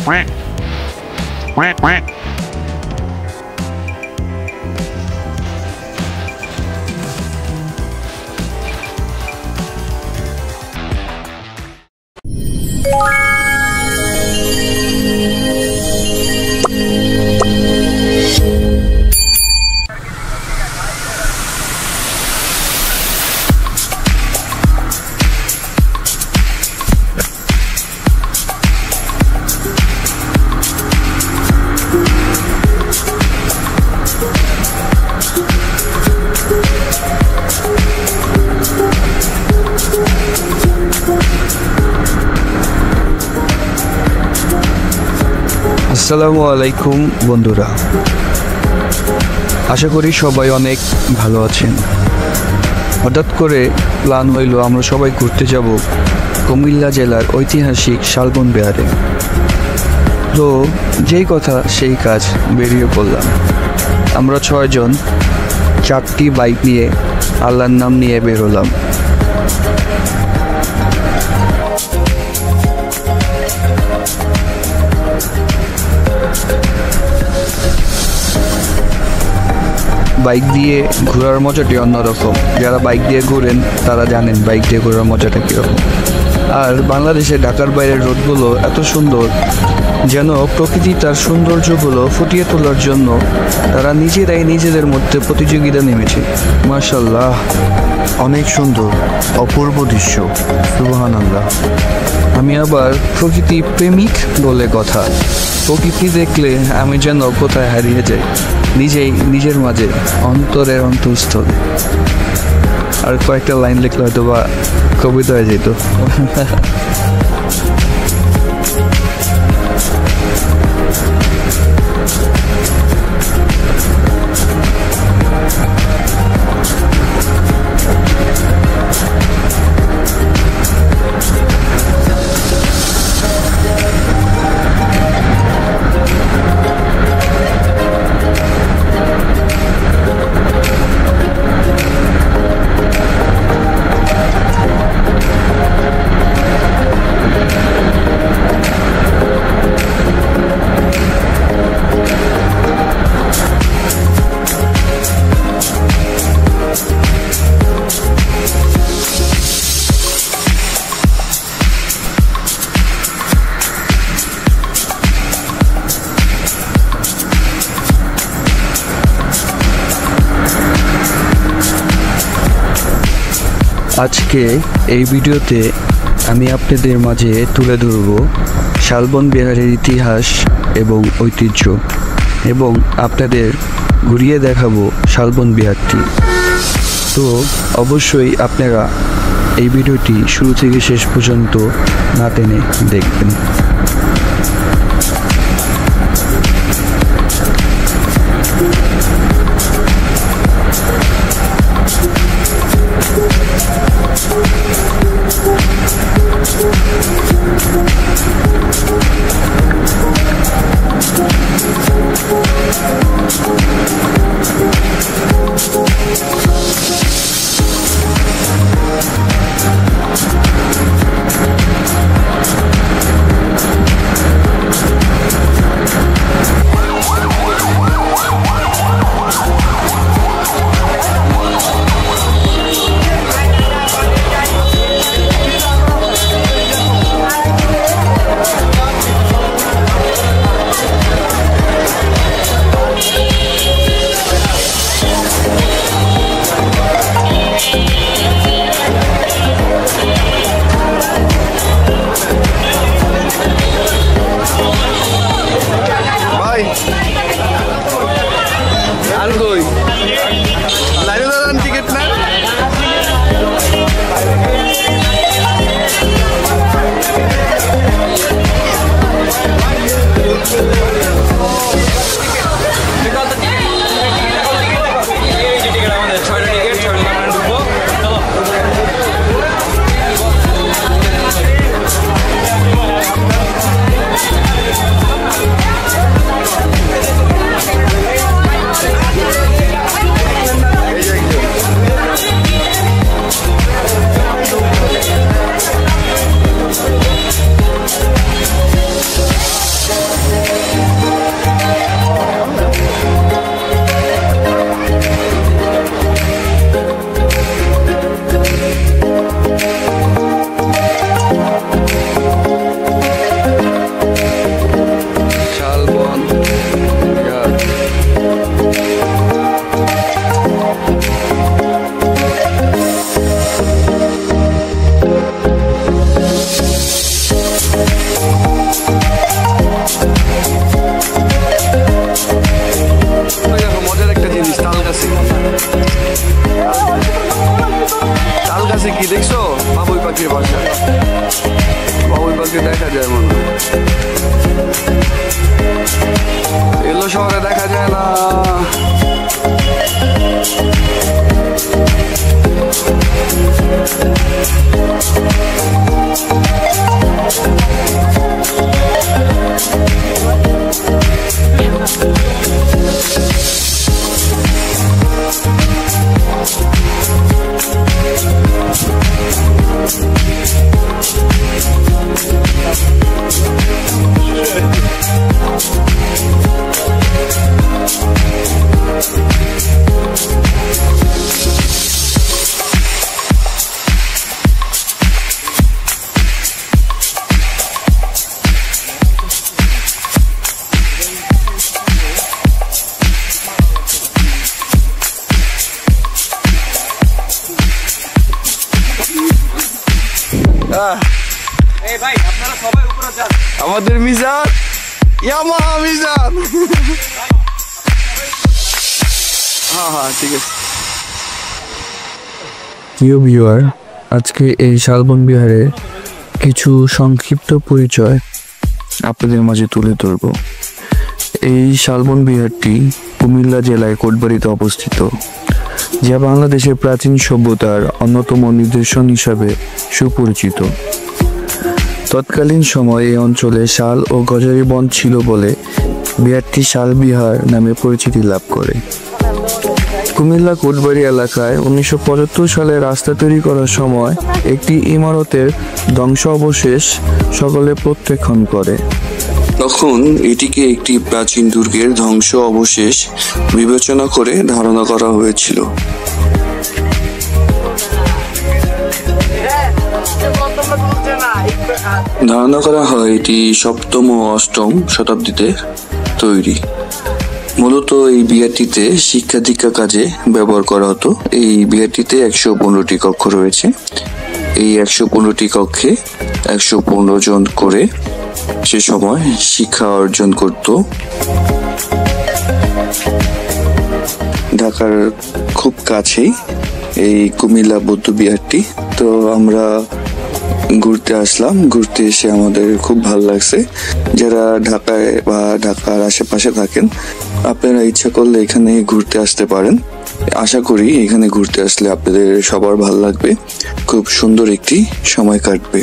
Quack. Quack, quack. আসসালামু আলাইকুম বন্ধুরা, আশা করি সবাই অনেক ভালো আছেন। হঠাৎ করে প্ল্যান হইল আমরা সবাই ঘুরতে যাব কুমিল্লা জেলার ঐতিহাসিক শালবন বিহারে। তো যেই কথা সেই কাজ, বেরিয়ে পড়লাম। আমরা 6 জন 4টি বাইক নিয়ে আল্লাহর নাম নিয়ে বের হলাম। বাইক দিয়ে ঘোরার মজাটি অন্যরকম। যারা বাইক দিয়ে ঘোরেন তারা জানেন বাইক দিয়ে ঘোরার মজাটা কীরকম। আর বাংলাদেশে ঢাকার বাইরের রোডগুলো এত সুন্দর, যেন প্রকৃতি তার সৌন্দর্যগুলো ফুটিয়ে তোলার জন্য তারা নিজেরাই নিজেদের মধ্যে প্রতিযোগিতা নেমেছে। মাশাআল্লাহ, অনেক সুন্দর, অপূর্ব দৃশ্য। সুবহানাল্লাহ। আমি আবার প্রকৃতি প্রেমিক বলে কথা। প্রকৃতি দেখলে আমি যেন কোথায় হারিয়ে যাই, নিজের মাঝে, অন্তরের অন্তঃস্থলে। আর কয়েকটা লাইন লিখলে হয়তো বা কবিতা হয়ে যেত। আজকে এই ভিডিওতে আমি আপনাদের মাঝে তুলে ধরব শালবন বিহারের ইতিহাস এবং ঐতিহ্য, এবং আপনাদের ঘুরিয়ে দেখাবো শালবন বিহারটি। তো অবশ্যই আপনারা এই ভিডিওটি শুরু থেকে শেষ পর্যন্ত না টেনে দেখবেন। পাখির বাসা। বাবুই পাখি দেখা যায় মনে হয়, এগুলো শহরে দেখা যায় না। আমাদের মিজান, ইয়ামাহা মিজান। হ্যাঁ ঠিক আছে। প্রিয় ভিউয়ার, আজকে এই শালবন বিহারের কিছু সংক্ষিপ্ত পরিচয় আপনাদের মাঝে তুলে ধরব। এই শালবন বিহারটি কুমিল্লা জেলায় কোটবাড়িতে অবস্থিত, যা বাংলাদেশের প্রাচীন সভ্যতার অন্যতম নিদর্শন হিসাবে সুপরিচিত। তৎকালীন সময়ে এই অঞ্চলে শাল ও গজারি বন ছিল বলে বিহারটি শাল বিহার নামে পরিচিতি লাভ করে। কুমিল্লা কোটবাড়ি এলাকায় 1975 সালে রাস্তা তৈরি করার সময় একটি ইমারতের ধ্বংসাবশেষ সকলে প্রত্যাখ্যান করে। তখন এটিকে একটি প্রাচীন দুর্গের ধ্বংস অবশেষ বিবেচনা করে ধারণা করা হয়েছিল। ধারণা করা হয় এটি সপ্তম ও অষ্টম শতাব্দীতে তৈরি। মূলত এই বিহারটিতে শিক্ষা দীক্ষা কাজে ব্যবহার করা হতো। এই বিহারটিতে 115টি কক্ষ রয়েছে। এই 115টি কক্ষে 115 জন করে সে সময় শিক্ষা অর্জন করত। ঢাকার খুব কাছেই এই কুমিল্লা বৌদ্ধ বিহারটি। তো আমরা ঘুরতে আসলাম, ঘুরতে এসে আমাদের খুব ভালো লাগছে। যারা ঢাকায় বা ঢাকার আশেপাশে থাকেন, আপনারা ইচ্ছা করলে এখানে ঘুরতে আসতে পারেন। আশা করি এখানে ঘুরতে আসলে আপনাদের সবার ভালো লাগবে, খুব সুন্দর একটি সময় কাটবে।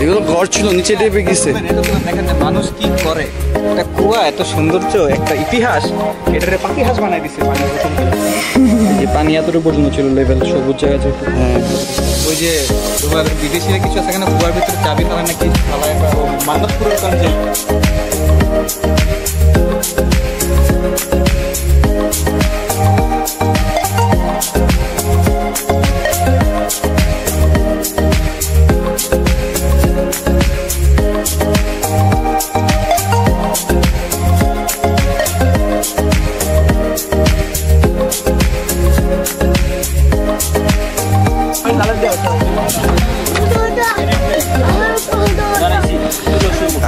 এগুলো ঘর ছিল, নিচে ডেবে গেছে। দেখেন মানুষ কি করে, একটা কুয়া এত সৌন্দর্য, একটা ইতিহাস, এটারে পাতিহাস বানাই দিচ্ছে। পানি যে পানি এতটুকু পর্যন্ত ছিল লেভেল, সবুজ জায়গা যেহেতু। ওই যে বিদেশিরা কিছু আছে এখানে কুয়ার ভিতরে চাবি ফেলায় নাকি, ফেলায় মান্নত পুরো কাজে।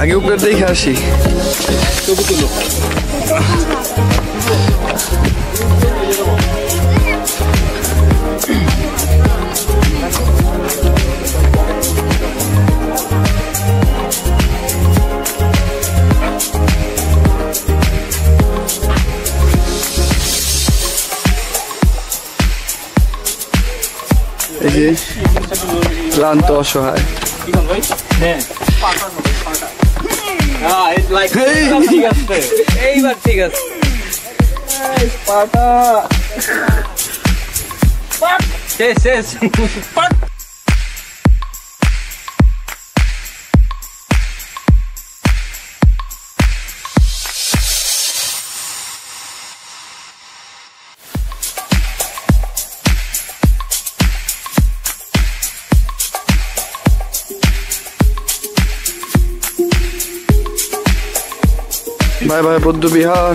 আগে উপরে দেখে আসি। তবু তুলো এই যে ক্লান্ত অসহায়। এইবার ঠিক আছে। শেষ বাই বাই বৌদ্ধ বিহার।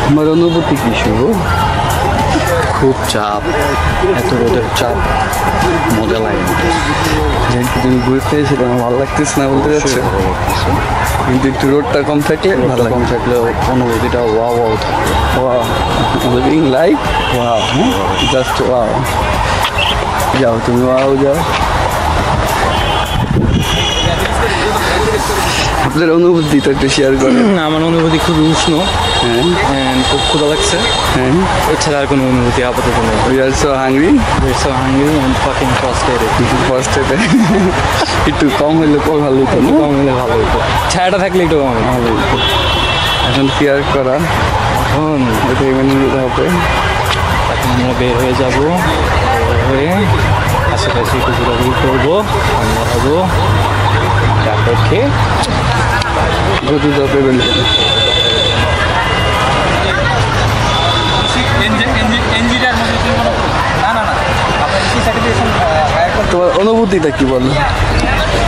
আমার অনুভূতি কি শুভ? খুব চাপ, এত রোদের চাপ মজা লাগে। তুমি ঘুরতে এসে আমার ভালো লাগতেছে না বলতে যাচ্ছে, কিন্তু একটু রোডটা কম থাকলে ভালো কম থাকলেও অনুভূতিটা ওয়াও ওয়াও থাকে। Wow living life wow, just wow. যাও তুমি ওয়াও যাও। আপনার অনুভূতিটা একটু শেয়ার করেন। আমার অনুভূতি খুব উষ্ণ, খুব ক্ষুধা লাগছে, এছাড়া আর কোনো অনুভূতি আপাতত নেই। We are so hungry. We're so hungry and fucking frustrated. ফার্স্টে একটু কম হইলে তো ভালো হতো না? কম হলে ভালো হতো, ছায়াটা থাকলে একটু কম ভালো হতো। এখন কেয়ার করা, এখন এটাই মেনে নিতে হবে। এখন আমরা বের হয়ে যাবো, বের হয়ে আশেপাশে একটু ঘোরাঘুরি করবো, ঠান্ডা হবো, তারপর খেয়ে গতি যাবে বলতে। তোমার অনুভূতিটা কি বলো?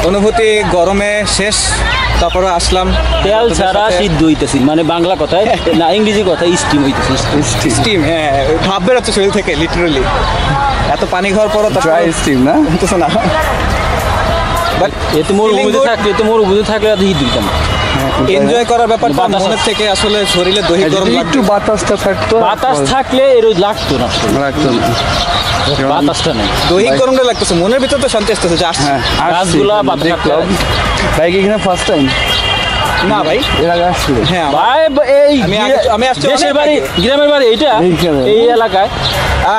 অনুভূতি গরমে শেষ, তারপরে আসলাম তেল ছাড়া সিদ্ধ হইতেছি, মানে বাংলা কথায় না ইংরেজি কথায় স্টিম হইতেছি। স্টিম, হ্যাঁ ভাব বেরোচ্ছে শরীর থেকে লিটারালি। এত পানি খাওয়ার পরও ড্রাই স্টিম না হতেছে না। বাট এতে মরুভূমি থাকলে আর হিট দিতাম। এনজয় করার ব্যাপারটা বাতাস মনের থেকে আসলে শরীরে দৈহিক গরম লাগবে। একটু বাতাসটা থাকতো, বাতাস থাকলে এর ওই লাগতো না, লাগতো না। বাতাসটা নেই। দৈহিক গরমটা লাগতেছে, মনের ভিতর তো শান্তি আসতেছে যে আসছে। হ্যাঁ গাছগুলা বাতাস দেখলাম। বাইক এখানে ফার্স্ট টাইম না ভাই, এর আগে আসছিল? হ্যাঁ ভাই এই আমি আসছি দেশের অনেক বাড়ি, আগে। গ্রামের বাড়ি এইটা, এইখানে। এই এলাকায়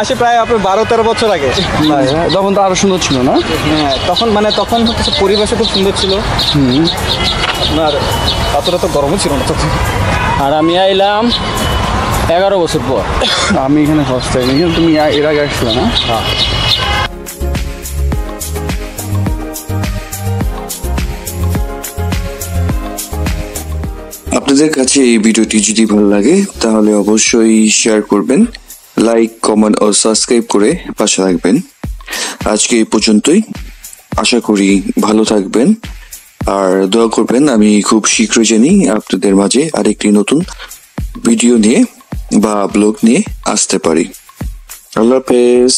আসে প্রায় আপনার 12-13 বছর আগে। তখন তো আরো সুন্দর ছিল না? হ্যাঁ তখন হচ্ছে পরিবেশও খুব সুন্দর ছিল, আপনার অতটা তো গরমও ছিল না তখন। আর আমি আইলাম 11 বছর পর। আমি এখানে ফার্স্ট টাইম। এখানে তুমি এর আগে আসছিলে না? হ্যাঁ। আপনাদের কাছে এই ভিডিওটি যদি ভালো লাগে তাহলে অবশ্যই শেয়ার করবেন, লাইক, কমেন্ট ও সাবস্ক্রাইব করে পাশে থাকবেন। আজকে এই পর্যন্তই, আশা করি ভালো থাকবেন আর দোয়া করবেন আমি খুব শীঘ্রই জানি আপনাদের মাঝে আরেকটি নতুন ভিডিও নিয়ে বা ব্লগ নিয়ে আসতে পারি। আল্লাহ হাফেজ।